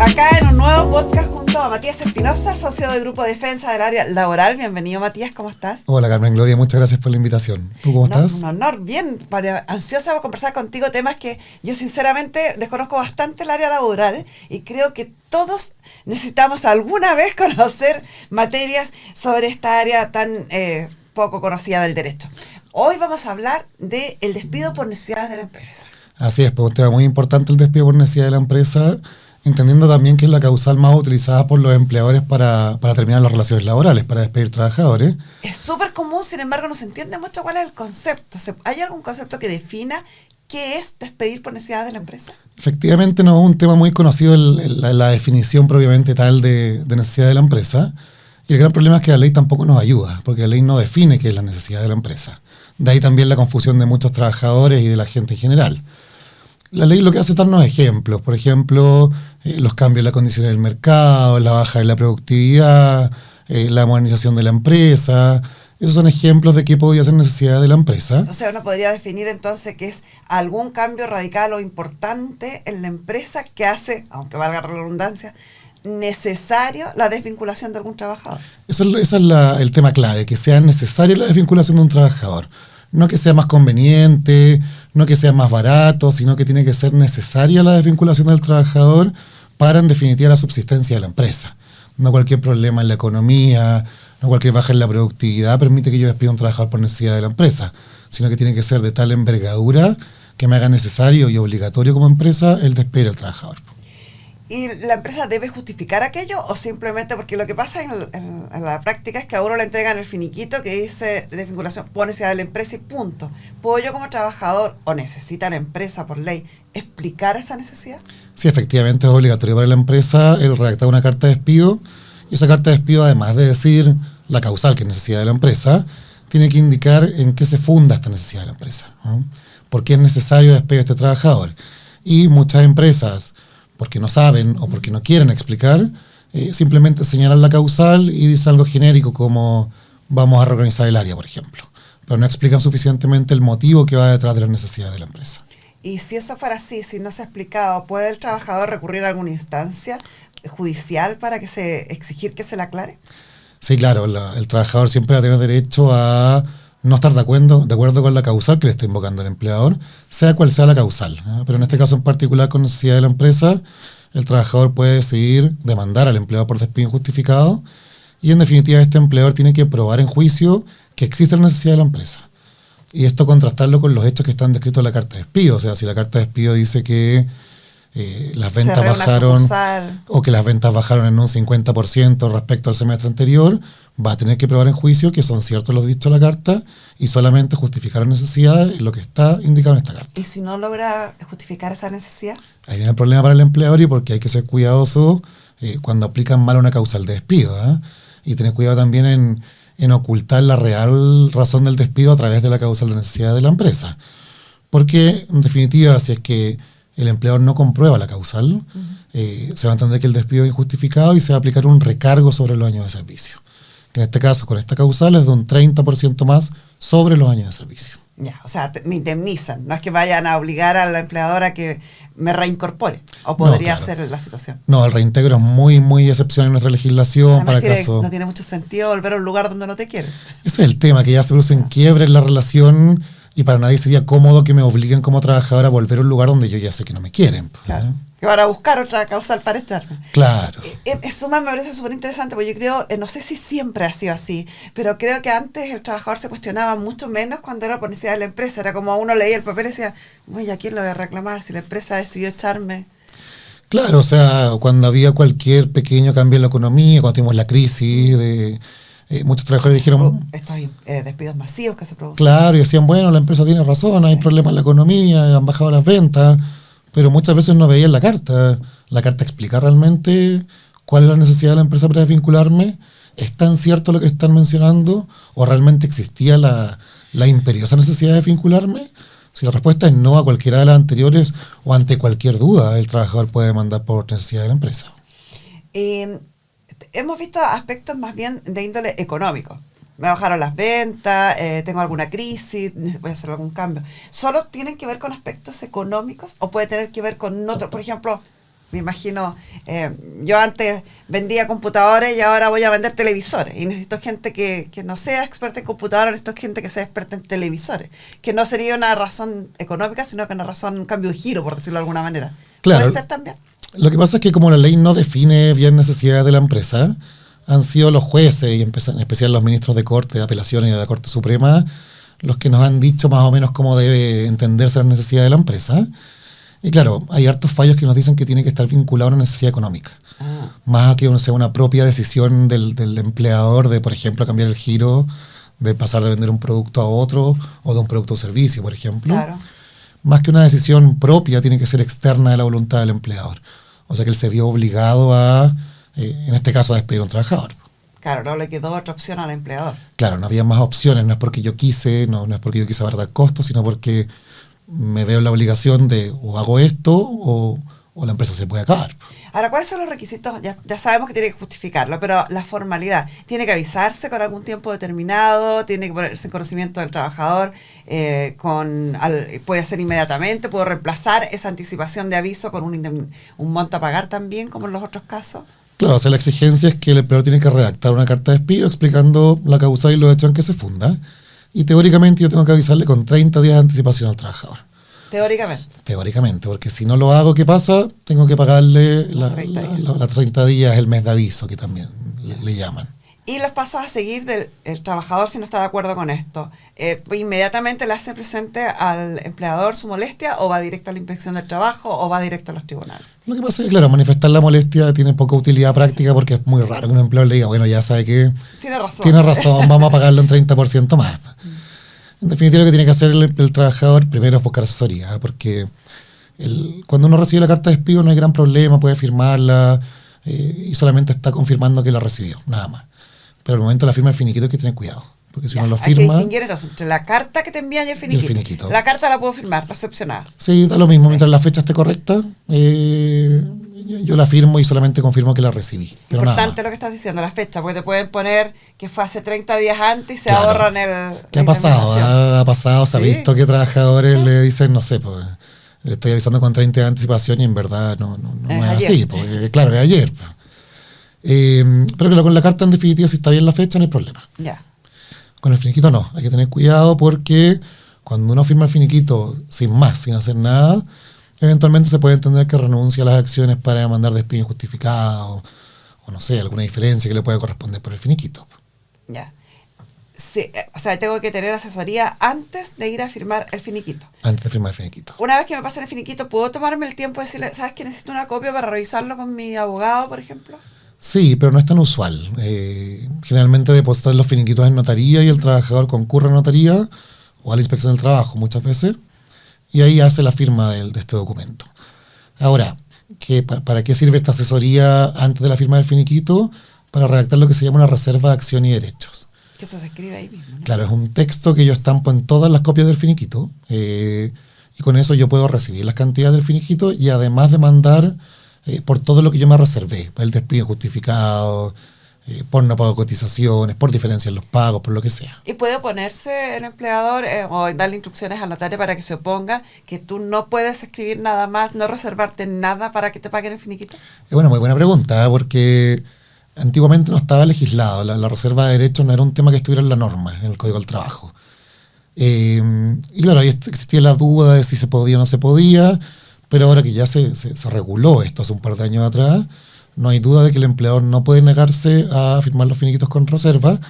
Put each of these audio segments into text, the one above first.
Acá en un nuevo podcast junto a Matías Espinosa, socio del Grupo Defensa del Área Laboral. Bienvenido, Matías, ¿cómo estás? Hola, Carmen Gloria, muchas gracias por la invitación. ¿Tú cómo estás? Un honor, bien, ansiosa por conversar contigo temas que yo sinceramente desconozco bastante el área laboral y creo que todos necesitamos alguna vez conocer materias sobre esta área tan poco conocida del derecho. Hoy vamos a hablar del despido por necesidades de la empresa. Así es, pues un tema muy importante el despido por necesidad de la empresa, entendiendo también que es la causal más utilizada por los empleadores para terminar las relaciones laborales, para despedir trabajadores. Es súper común, sin embargo, no se entiende mucho cuál es el concepto. ¿Hay algún concepto que defina qué es despedir por necesidad de la empresa? Efectivamente, no es un tema muy conocido la definición propiamente tal de necesidad de la empresa. Y el gran problema es que la ley tampoco nos ayuda, porque la ley no define qué es la necesidad de la empresa. De ahí también la confusión de muchos trabajadores y de la gente en general. La ley lo que hace es darnos ejemplos, por ejemplo, los cambios en la condición del mercado, la baja de la productividad, la modernización de la empresa. Esos son ejemplos de qué podría ser necesidad de la empresa. O sea, uno podría definir entonces que es algún cambio radical o importante en la empresa que hace, aunque valga la redundancia, necesario la desvinculación de algún trabajador. Ese es el tema clave, que sea necesaria la desvinculación de un trabajador. No que sea más conveniente, no que sea más barato, sino que tiene que ser necesaria la desvinculación del trabajador para, en definitiva, la subsistencia de la empresa. No cualquier problema en la economía, no cualquier baja en la productividad permite que yo despida a un trabajador por necesidad de la empresa, sino que tiene que ser de tal envergadura que me haga necesario y obligatorio como empresa el despedir al trabajador. ¿Y la empresa debe justificar aquello o simplemente porque lo que pasa en la práctica es que a uno le entregan el finiquito que dice desvinculación por necesidad de la empresa y punto? ¿Puedo yo como trabajador o necesita la empresa por ley explicar esa necesidad? Sí, efectivamente es obligatorio para la empresa el redactar una carta de despido y esa carta de despido, además de decir la causal que es necesidad de la empresa, tiene que indicar en qué se funda esta necesidad de la empresa, ¿no? ¿Por qué es necesario despedir a este trabajador? Y muchas empresas, porque no saben o porque no quieren explicar, simplemente señalan la causal y dicen algo genérico como vamos a reorganizar el área, por ejemplo. Pero no explican suficientemente el motivo que va detrás de la necesidad de la empresa. Y si eso fuera así, si no se ha explicado, ¿puede el trabajador recurrir a alguna instancia judicial para exigir que se la aclare? Sí, claro, el trabajador siempre va a tener derecho a no estar de acuerdo con la causal que le está invocando el empleador, sea cual sea la causal, ¿eh? Pero en este caso en particular con necesidad de la empresa, el trabajador puede decidir demandar al empleador por despido injustificado y en definitiva este empleador tiene que probar en juicio que existe la necesidad de la empresa. Y esto contrastarlo con los hechos que están descritos en la carta de despido. O sea, si la carta de despido dice que las ventas bajaron o que las ventas bajaron en un 50% respecto al semestre anterior, va a tener que probar en juicio que son ciertos los dichos de la carta y solamente justificar la necesidad en lo que está indicado en esta carta. ¿Y si no logra justificar esa necesidad? Ahí viene el problema para el empleador y porque hay que ser cuidadoso cuando aplican mal una causal de despido, ¿eh? Y tener cuidado también en ocultar la real razón del despido a través de la causal de necesidad de la empresa. Porque, en definitiva, si es que el empleador no comprueba la causal, se va a entender que el despido es injustificado y se va a aplicar un recargo sobre los años de servicio. Que en este caso, con esta causal, es de un 30% más sobre los años de servicio. Ya, o sea, me indemnizan. No es que vayan a obligar al empleador a que me reincorpore. ¿O podría ser la situación? No, el reintegro es muy, muy excepcional en nuestra legislación. Además, no tiene mucho sentido volver a un lugar donde no te quieren. Ese es el tema, que ya se produce en quiebre en la relación y para nadie sería cómodo que me obliguen como trabajador a volver a un lugar donde yo ya sé que no me quieren. Claro. Que van a buscar otra causal para echarme. Claro. Eso me parece súper interesante, porque yo creo, no sé si siempre ha sido así, pero creo que antes el trabajador se cuestionaba mucho menos cuando era por necesidad de la empresa. Era como uno leía el papel y decía, oye, ¿a quién lo voy a reclamar si la empresa decidió echarme? Claro, o sea, cuando había cualquier pequeño cambio en la economía, cuando tuvimos la crisis de... muchos trabajadores dijeron... Estos despidos masivos que se producen. Claro, y decían, bueno, la empresa tiene razón, hay problemas en la economía, han bajado las ventas, pero muchas veces no veían la carta. La carta explica realmente cuál es la necesidad de la empresa para desvincularme, ¿es tan cierto lo que están mencionando? ¿O realmente existía la imperiosa necesidad de desvincularme? Si la respuesta es no a cualquiera de las anteriores o ante cualquier duda, el trabajador puede demandar por necesidad de la empresa. Hemos visto aspectos más bien de índole económico. Me bajaron las ventas, tengo alguna crisis, voy a hacer algún cambio. ¿Solo tienen que ver con aspectos económicos o puede tener que ver con otros? Por ejemplo, Me imagino, yo antes vendía computadores y ahora voy a vender televisores. Y necesito gente que no sea experta en computadores, necesito gente que sea experta en televisores. Que no sería una razón económica, sino que una razón, un cambio de giro, por decirlo de alguna manera. Claro. ¿Puede ser también? Lo que pasa es que como la ley no define bien necesidades de la empresa, han sido los jueces, y en especial los ministros de Corte, de Apelaciones y de la Corte Suprema, los que nos han dicho más o menos cómo debe entenderse la necesidad de la empresa. Y claro, hay hartos fallos que nos dicen que tiene que estar vinculado a una necesidad económica. Más a que sea una propia decisión del empleador de, por ejemplo, cambiar el giro, de pasar de vender un producto a otro, o de un producto o servicio, por ejemplo. Claro. Más que una decisión propia, tiene que ser externa de la voluntad del empleador. O sea que él se vio obligado a, en este caso, a despedir a un trabajador. Claro, no le quedó otra opción al empleador. Claro, no había más opciones, no es porque yo quise, no es porque yo quise abaratar costos, sino porque me veo en la obligación de o hago esto o la empresa se puede acabar. Ahora, ¿cuáles son los requisitos? Ya sabemos que tiene que justificarlo, pero la formalidad, ¿tiene que avisarse con algún tiempo determinado? ¿Tiene que ponerse en conocimiento del trabajador? ¿Puede ser inmediatamente? ¿Puedo reemplazar esa anticipación de aviso con un monto a pagar también, como en los otros casos? Claro, o sea, la exigencia es que el empleador tiene que redactar una carta de despido explicando la causa y los hechos en que se funda. Y teóricamente yo tengo que avisarle con 30 días de anticipación al trabajador. Teóricamente. Teóricamente, porque si no lo hago, ¿qué pasa? Tengo que pagarle los 30 días, el mes de aviso, que también le llaman. Y los pasos a seguir del trabajador si no está de acuerdo con esto. ¿Inmediatamente le hace presente al empleador su molestia o va directo a la inspección del trabajo o va directo a los tribunales? Lo que pasa es que, claro, manifestar la molestia tiene poca utilidad práctica porque es muy raro que un empleador le diga, bueno, ya sabe que tiene razón, vamos a pagarle un 30% más. En definitiva, lo que tiene que hacer el trabajador primero es buscar asesoría, porque cuando uno recibe la carta de despido no hay gran problema, puede firmarla y solamente está confirmando que la recibió, nada más. Pero al momento de la firma del finiquito hay que tener cuidado, porque si uno lo firma... Hay que distinguir entonces entre la carta que te envían y el finiquito. La carta la puedo firmar, recepcionada. Sí, da lo mismo, mientras la fecha esté correcta, yo la firmo y solamente confirmo que la recibí. Pero importante lo que estás diciendo, la fecha, porque te pueden poner que fue hace 30 días antes y se ahorran el... ¿Qué ha pasado? Ha pasado, se ha visto que trabajadores le dicen, no sé, pues, le estoy avisando con 30 días de anticipación y en verdad no es así, porque claro, es ayer. Pero que con la carta en definitiva, si está bien la fecha, no hay problema. Ya. Con el finiquito no, hay que tener cuidado porque cuando uno firma el finiquito sin más, sin hacer nada, eventualmente se puede entender que renuncia a las acciones para demandar despido injustificado o no sé, alguna diferencia que le pueda corresponder por el finiquito. Ya. Sí, o sea, tengo que tener asesoría antes de ir a firmar el finiquito. Antes de firmar el finiquito. Una vez que me pasen el finiquito, ¿puedo tomarme el tiempo de decirle, sabes que necesito una copia para revisarlo con mi abogado, por ejemplo? Sí, pero no es tan usual. Generalmente depositan los finiquitos en notaría y el trabajador concurre a notaría o a la inspección del trabajo muchas veces y ahí hace la firma de este documento. Ahora, ¿para qué sirve esta asesoría antes de la firma del finiquito? Para redactar lo que se llama una reserva de acción y derechos. Que eso se escribe ahí mismo, ¿no? Claro, es un texto que yo estampo en todas las copias del finiquito y con eso yo puedo recibir las cantidades del finiquito y además demandar por todo lo que yo me reservé, por el despido justificado, por no pago de cotizaciones, por diferencia en los pagos, por lo que sea. ¿Y puede oponerse el empleador o darle instrucciones al notario para que se oponga, que tú no puedes escribir nada más, no reservarte nada para que te paguen el finiquito? Bueno, muy buena pregunta, porque antiguamente no estaba legislado, la reserva de derechos no era un tema que estuviera en la norma, en el Código del Trabajo. Y claro, ahí existía la duda de si se podía o no se podía, pero ahora que ya se reguló esto hace un par de años atrás, no hay duda de que el empleador no puede negarse a firmar los finiquitos con reserva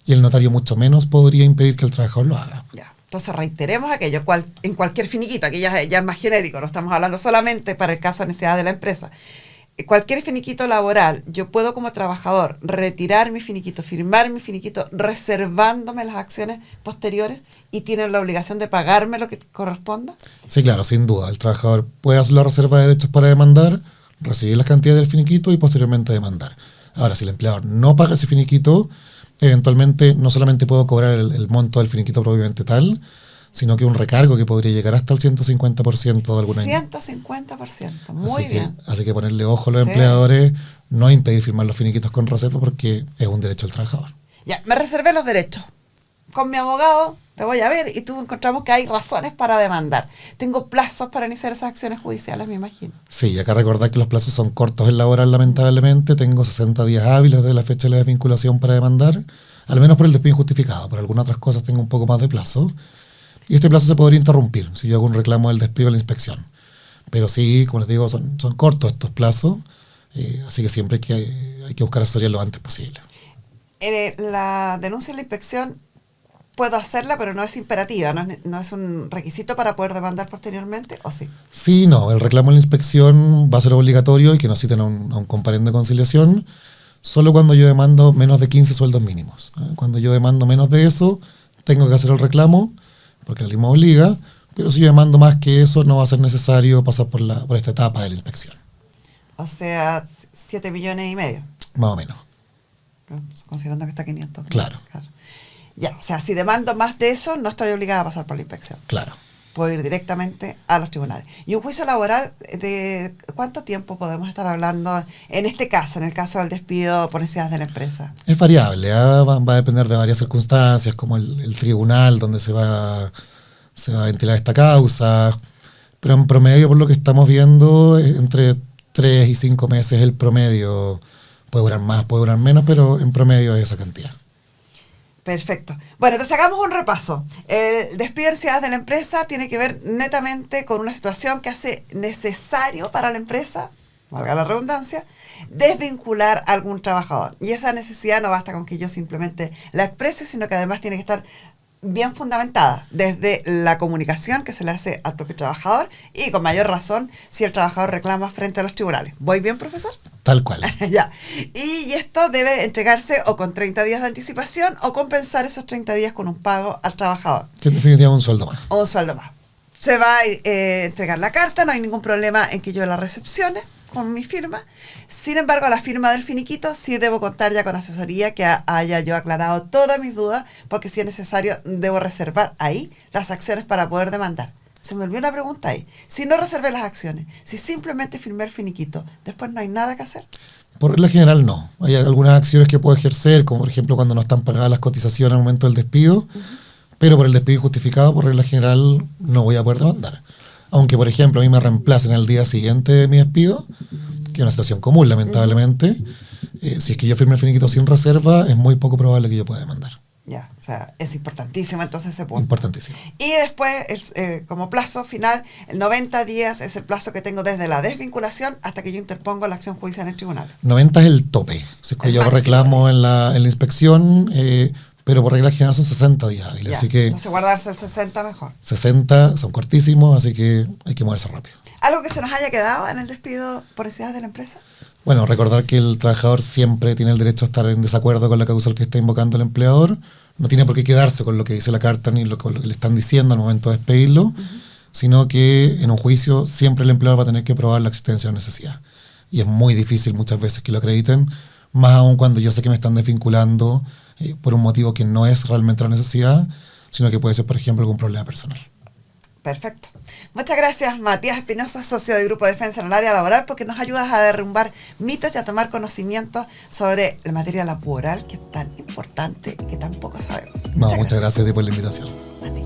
y el notario mucho menos podría impedir que el trabajador lo haga. Ya. Entonces reiteremos aquello, en cualquier finiquito, aquí ya es más genérico, no estamos hablando solamente para el caso de necesidad de la empresa. Cualquier finiquito laboral, yo puedo como trabajador retirar mi finiquito, firmar mi finiquito, reservándome las acciones posteriores y tienen la obligación de pagarme lo que corresponda. Sí, claro, sin duda. El trabajador puede hacer la reserva de derechos para demandar, recibir las cantidades del finiquito y posteriormente demandar. Ahora, si el empleador no paga ese finiquito, eventualmente no solamente puedo cobrar el monto del finiquito propiamente tal, sino que un recargo que podría llegar hasta el 150% de algún año. 150%, muy bien. Así que ponerle ojo a los empleadores, no impedir firmar los finiquitos con reserva porque es un derecho del trabajador. Ya, me reservé los derechos. Con mi abogado te voy a ver y tú encontramos que hay razones para demandar. Tengo plazos para iniciar esas acciones judiciales, me imagino. Sí, y acá recordar que los plazos son cortos en laboral, lamentablemente. Tengo 60 días hábiles de la fecha de la desvinculación para demandar, al menos por el despido injustificado. Por algunas otras cosas tengo un poco más de plazo. Y este plazo se podría interrumpir si yo hago un reclamo del despido de la inspección. Pero sí, como les digo, son cortos estos plazos, así que siempre hay que buscar asesoría lo antes posible. La denuncia de la inspección puedo hacerla, pero no es imperativa, no es un requisito para poder demandar posteriormente, ¿o sí? Sí, no, el reclamo de la inspección va a ser obligatorio y que nos citen a un comparendo de conciliación solo cuando yo demando menos de 15 sueldos mínimos. Cuando yo demando menos de eso, tengo que hacer el reclamo, porque la ley me obliga, pero si yo demando más que eso, no va a ser necesario pasar por esta etapa de la inspección. O sea, 7,5 millones. Más o menos. Considerando que está 500. Claro. Ya, o sea, si demando más de eso, no estoy obligada a pasar por la inspección. Claro. Puedo ir directamente a los tribunales. ¿Y un juicio laboral de cuánto tiempo podemos estar hablando en este caso, en el caso del despido por necesidades de la empresa? Es variable, va a depender de varias circunstancias, como el tribunal donde se va a ventilar esta causa, pero en promedio, por lo que estamos viendo, entre 3 y 5 meses el promedio. Puede durar más, puede durar menos, pero en promedio es esa cantidad. Perfecto. Bueno, entonces hagamos un repaso. El despido de necesidades de la empresa tiene que ver netamente con una situación que hace necesario para la empresa, valga la redundancia, desvincular a algún trabajador. Y esa necesidad no basta con que yo simplemente la exprese, sino que además tiene que estar bien fundamentada desde la comunicación que se le hace al propio trabajador y con mayor razón si el trabajador reclama frente a los tribunales. ¿Voy bien, profesor? Tal cual. Ya. Y esto debe entregarse o con 30 días de anticipación o compensar esos 30 días con un pago al trabajador. Que en definitiva es un sueldo más. O un sueldo más. Se va a entregar la carta, no hay ningún problema en que yo la recepcione con mi firma. Sin embargo, a la firma del finiquito sí debo contar ya con asesoría que haya yo aclarado todas mis dudas, porque si es necesario debo reservar ahí las acciones para poder demandar. Se me olvidó una pregunta ahí. Si no reservé las acciones, si simplemente firmé el finiquito, después no hay nada que hacer. Por regla general no. Hay algunas acciones que puedo ejercer, como por ejemplo cuando no están pagadas las cotizaciones al momento del despido, pero por el despido injustificado, por regla general, no voy a poder demandar. Aunque, por ejemplo, a mí me reemplacen al día siguiente de mi despido, que es una situación común, lamentablemente, si es que yo firme el finiquito sin reserva, es muy poco probable que yo pueda demandar. Ya, o sea, es importantísimo entonces ese punto. Importantísimo. Y después, como plazo final, el 90 días es el plazo que tengo desde la desvinculación hasta que yo interpongo la acción judicial en el tribunal. 90 es el tope. Si es que yo máximo reclamo en la inspección, pero por regla general son 60 días hábiles. Ya, así que entonces guardarse el 60 mejor. 60 son cortísimos, así que hay que moverse rápido. ¿Algo que se nos haya quedado en el despido por necesidades de la empresa? Bueno, recordar que el trabajador siempre tiene el derecho a estar en desacuerdo con la causal que está invocando el empleador. No tiene por qué quedarse con lo que dice la carta ni con lo que le están diciendo al momento de despedirlo, sino que en un juicio siempre el empleador va a tener que probar la existencia de la necesidad. Y es muy difícil muchas veces que lo acrediten, más aún cuando yo sé que me están desvinculando por un motivo que no es realmente la necesidad, sino que puede ser, por ejemplo, algún problema personal. Perfecto. Muchas gracias, Matías Espinosa, socio de Grupo Defensa en el área laboral, porque nos ayudas a derrumbar mitos y a tomar conocimiento sobre la materia laboral, que es tan importante y que tan poco sabemos. Muchas gracias a ti por la invitación. A ti.